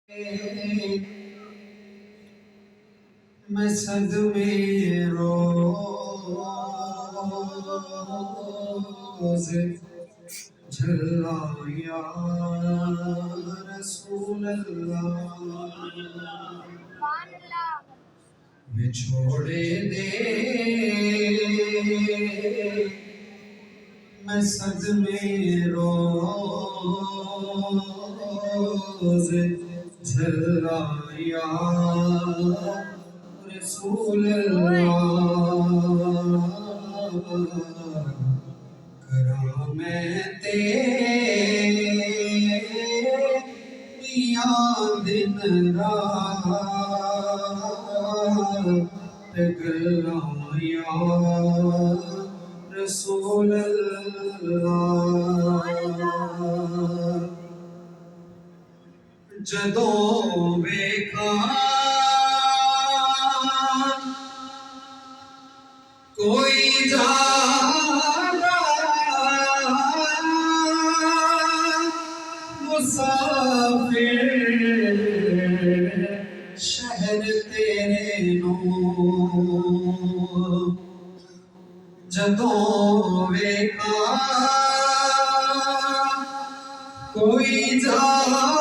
मैं सदमे रोज़ झल्ला या रसूल अल्लाह बिछोड़े दे मैं सदमे रोज़ झल्ला या रसूल अल्लाह करा मैं तेरिया दिन रात गल्लां या रसूल अल्लाह जदों वेखा कोई जादा मुसाफिर शहर तेरे नू जदों वेखा कोई जादा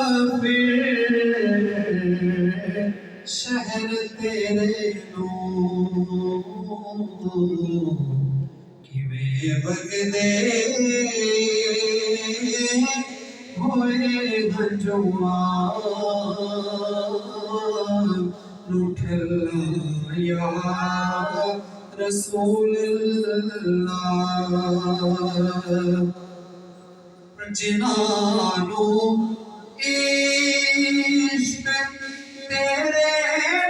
मुसाफिर शहर तेरे नू किवें वगदे होए गंजवान लुठला या रसूल अल्लाह जिन्हानू इश्क तेरे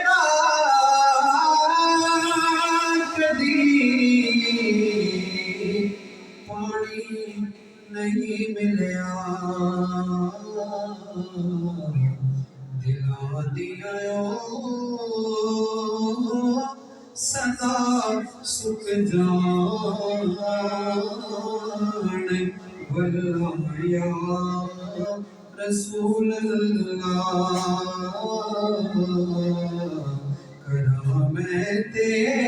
नाल कदी पानी नहीं मिलया दिलां दियां सदा सुख जान वल्लाह या रसूल अल्लाह करा मैं तेरे